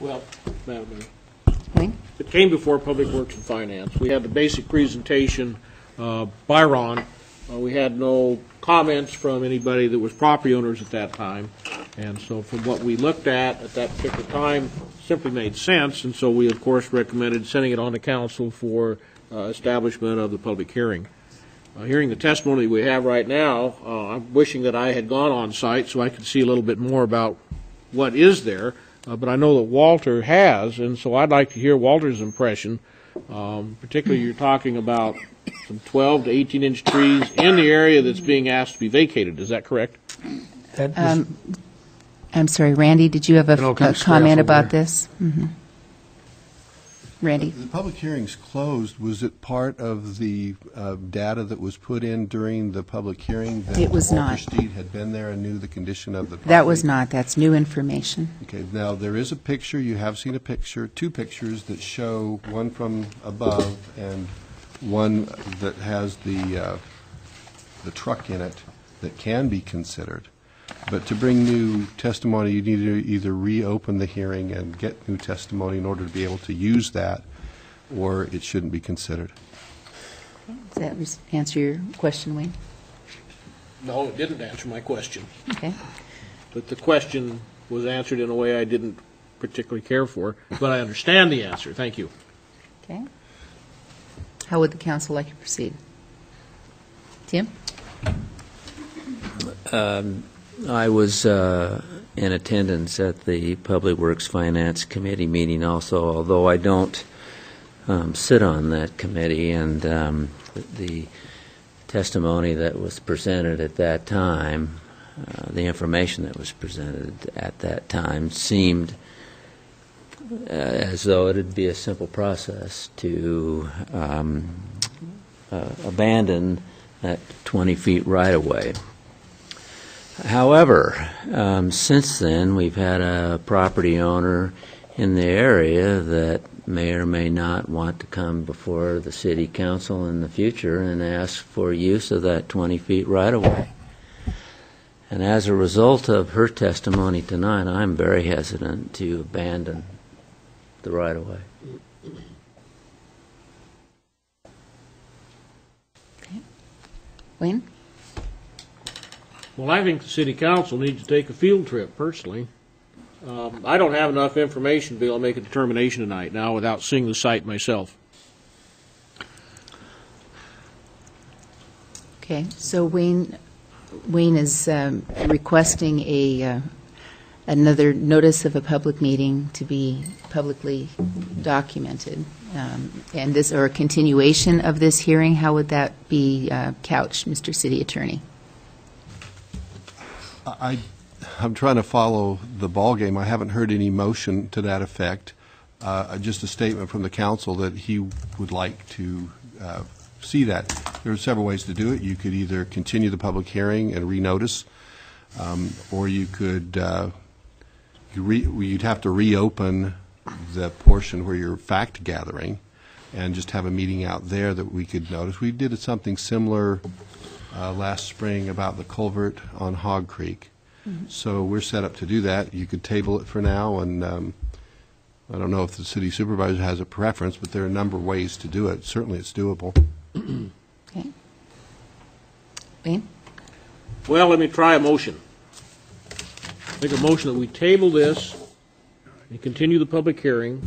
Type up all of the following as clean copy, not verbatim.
Well, Madam Mayor, Wayne? it came before Public Works and Finance. We had the basic presentation by Ron. We had no comments from anybody that was property owners at that time. And so from what we looked at that particular time, simply made sense. And so we, of course, recommended sending it on to council for establishment of the public hearing. Hearing the testimony we have right now, I'm wishing that I had gone on site so I could see a little bit more about what is there. But I know that Walter has, and so I'd like to hear Walter's impression. Particularly, you're talking about some 12 to 18-inch trees in the area that's being asked to be vacated. Is that correct? I'm sorry, Randy, did you have a comment about this? Mm-hmm. Randy? The public hearing's closed. Was it part of the data that was put in during the public hearing? That It was not. Walter Steed had been there and knew the condition of the property? That was not. That's new information. Okay. Now, there is a picture. You have seen a picture, two pictures that show one from above and one that has the truck in it that can be considered. But to bring new testimony, you need to either reopen the hearing and get new testimony in order to be able to use that, or it shouldn't be considered. Does that answer your question, Wayne? No, it didn't answer my question. Okay. But the question was answered in a way I didn't particularly care for. But I understand the answer. Thank you. Okay. How would the council like to proceed? Tim? I was in attendance at the Public Works Finance Committee meeting also, although I don't sit on that committee, and the testimony that was presented at that time, the information that was presented at that time seemed as though it would be a simple process to abandon that 20 feet right-of-way. However, since then, we've had a property owner in the area that may or may not want to come before the city council in the future and ask for use of that 20 feet right-of-way. And as a result of her testimony tonight, I'm very hesitant to abandon the right-of-way. Okay. Wayne? Well, I think the city council needs to take a field trip, personally. I don't have enough information to be able to make a determination tonight now without seeing the site myself. Okay. So Wayne is requesting another notice of a public meeting to be publicly documented. And this, or a continuation of this hearing, how would that be couched, Mr. City Attorney? I'm trying to follow the ball game. I haven't heard any motion to that effect. Just a statement from the council that he would like to see that. There are several ways to do it. You could either continue the public hearing and renotice, or you could you'd have to reopen the portion where you're fact gathering and just have a meeting out there that we could notice. We did something similar last spring about the culvert on Hog Creek. So we're set up to do that. You could table it for now, and I don't know if the city supervisor has a preference, but there are a number of ways to do it. Certainly it's doable. Okay. Wayne? Well, let me try a motion. Make a motion that we table this and continue the public hearing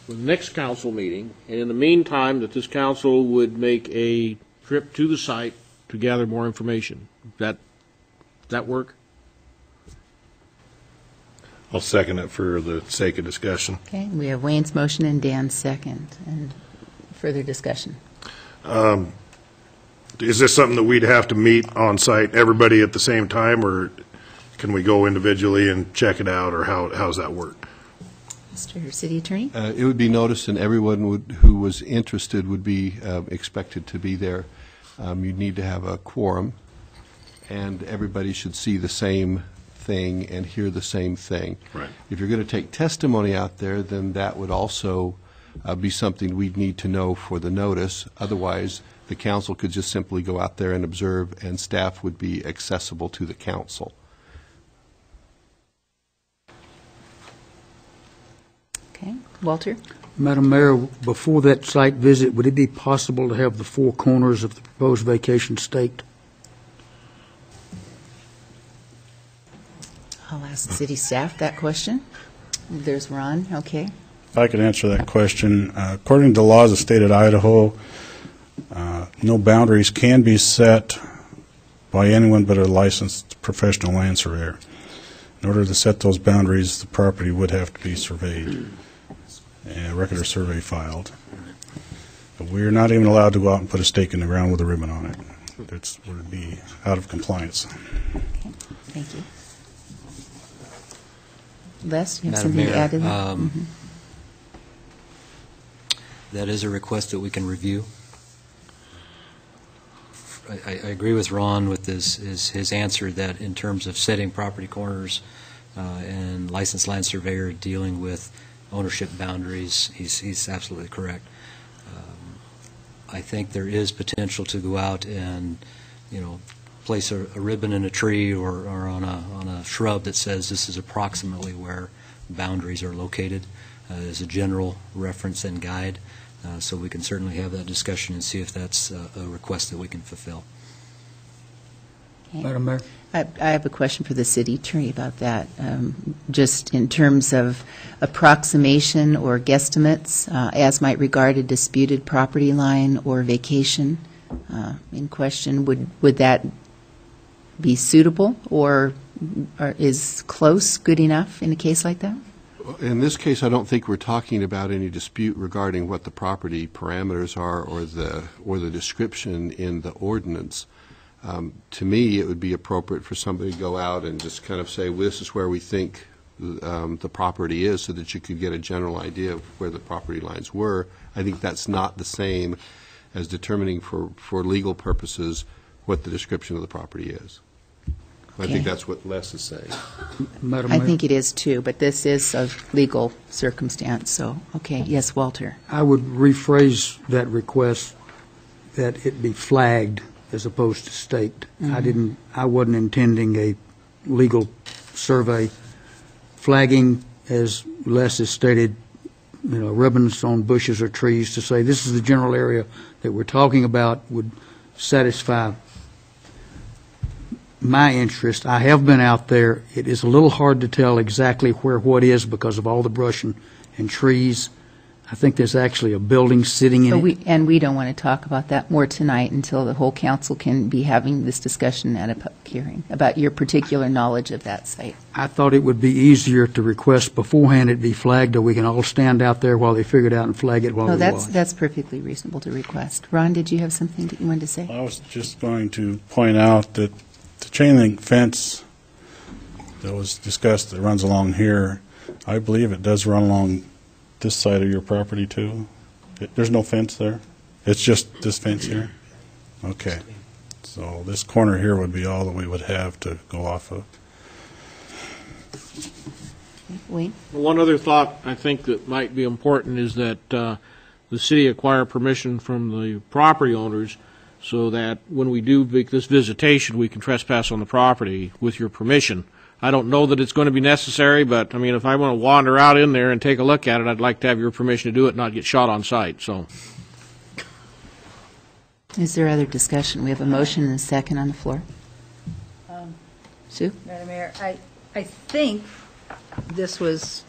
for the next council meeting, and in the meantime that this council would make a trip to the site to gather more information. Does that work? I'll second it for the sake of discussion. Okay. We have Wayne's motion and Dan's second. And further discussion. Is this something that we'd have to meet on site, everybody at the same time, or can we go individually and check it out, or how's that work? Mr. City Attorney? It would be noticed, and everyone who was interested would be expected to be there. You'd need to have a quorum, and everybody should see the same thing and hear the same thing. Right. If you're going to take testimony out there, then that would also be something we'd need to know for the notice. Otherwise, the council could just simply go out there and observe, and staff would be accessible to the council. Walter? Madam Mayor, before that site visit, would it be possible to have the four corners of the proposed vacation staked? I'll ask city staff that question. There's Ron, okay. If I could answer that question, according to the laws of the state of Idaho, no boundaries can be set by anyone but a licensed professional land surveyor. In order to set those boundaries, the property would have to be surveyed and a record of survey filed. But we're not even allowed to go out and put a stake in the ground with a ribbon on it. It would be out of compliance. Okay, thank you. Les, you have Madam something to Mayor, add to that? that is a request that we can review. I agree with Ron with his answer that in terms of setting property corners and licensed land surveyor dealing with ownership boundaries, he's absolutely correct. I think there is potential to go out and, place a ribbon in a tree or on a shrub that says this is approximately where boundaries are located as a general reference and guide. So we can certainly have that discussion and see if that's a request that we can fulfill. Okay. Madam Mayor? I have a question for the city attorney about that. Just in terms of approximation or guesstimates, as might regard a disputed property line or vacation in question, would that be suitable, or is close good enough in a case like that? In this case, I don't think we're talking about any dispute regarding what the property parameters are or the description in the ordinance. To me, it would be appropriate for somebody to go out and just kind of say, well, this is where we think the property is, so that you could get a general idea of where the property lines were. I think that's not the same as determining for legal purposes what the description of the property is. I think that's what Les is saying. Madam I Mayor? think it is too, but this is a legal circumstance, so, okay, yes, Walter. I would rephrase that request that it be flagged as opposed to staked. I wasn't intending a legal survey. Flagging, as Les has stated, ribbons on bushes or trees to say this is the general area that we're talking about would satisfy my interest. I have been out there. It is a little hard to tell exactly where what is because of all the brush and trees. I think there's actually a building sitting in it. And we don't want to talk about that more tonight until the whole council can be having this discussion at a public hearing about your particular knowledge of that site. I thought it would be easier to request beforehand it be flagged, or we can all stand out there while they figure it out and flag it while No, we watch. that's perfectly reasonable to request. Ron, did you have something that you wanted to say? I was just going to point out that the chain link fence that was discussed that runs along here, I believe it does run along this side of your property too. There's no fence there? It's just this fence here? Okay. So this corner here would be all that we would have to go off of. Wayne? One other thought I think that might be important is that the city acquire permission from the property owners so that when we do make this visitation, we can trespass on the property with your permission. I don't know that it's going to be necessary, but, if I want to wander out in there and take a look at it, I'd like to have your permission to do it and not get shot on sight, so. Is there other discussion? We have a motion and a second on the floor. Sue? Madam Mayor, I think this was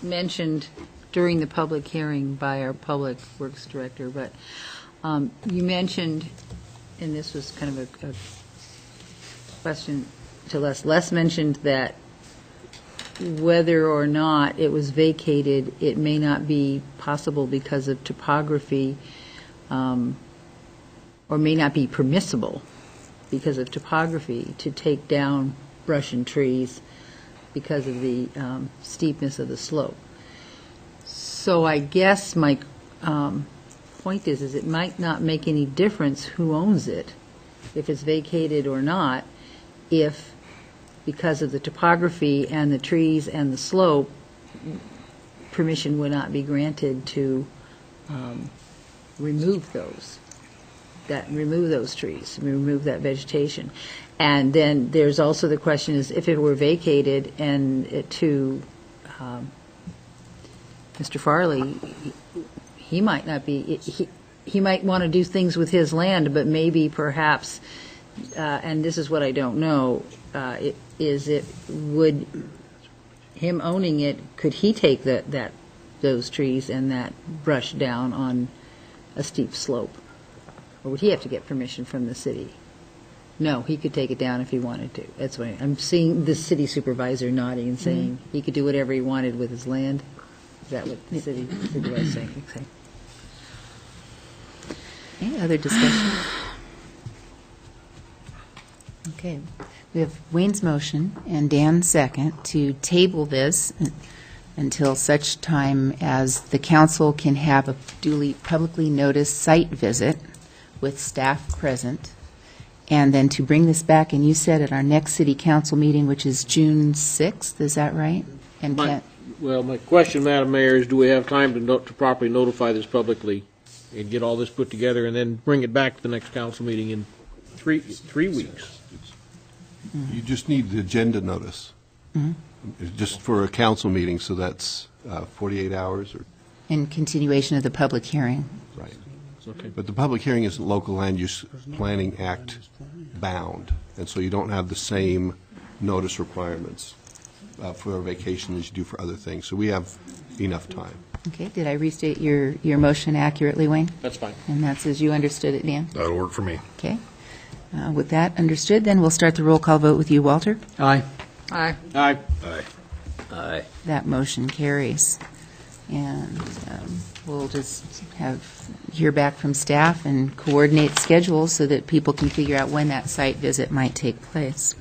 mentioned during the public hearing by our Public Works Director, but you mentioned, and this was kind of a question to Les. Les mentioned that whether or not it was vacated, it may not be possible because of topography, or may not be permissible because of topography to take down brush and trees because of the steepness of the slope. So I guess my point is it might not make any difference who owns it, if it's vacated or not, if because of the topography and the trees and the slope, permission would not be granted to remove those trees, remove that vegetation. And then there's also the question is if it were vacated and Mr. Farley, he might not be, he might want to do things with his land, but maybe perhaps, and this is what I don't know, would him owning it, could he take those trees and that brush down on a steep slope? Or would he have to get permission from the city? No, he could take it down if he wanted to. That's why I'm seeing the city supervisor nodding and saying he could do whatever he wanted with his land. Is that what the city supervisor is saying? Okay. Any other discussion? Okay. We have Wayne's motion and Dan's second to table this until such time as the council can have a duly publicly noticed site visit with staff present, and then to bring this back, and you said at our next city council meeting, which is June 6th, is that right? And My question, Madam Mayor, is do we have time to properly notify this publicly and get all this put together and then bring it back to the next council meeting in three weeks? You just need the agenda notice. Just for a council meeting, so that's 48 hours or. in continuation of the public hearing. Right. Okay. But the public hearing isn't Local Land Use Planning Act bound, and so you don't have the same notice requirements for a vacation as you do for other things. So we have enough time. Okay, did I restate your motion accurately, Wayne? That's fine. And that's as you understood it, Dan? That'll work for me. Okay. With that understood, then we'll start the roll call vote with you, Walter. Aye. Aye. Aye. Aye. Aye. That motion carries. And we'll just hear back from staff and coordinate schedules so that people can figure out when that site visit might take place.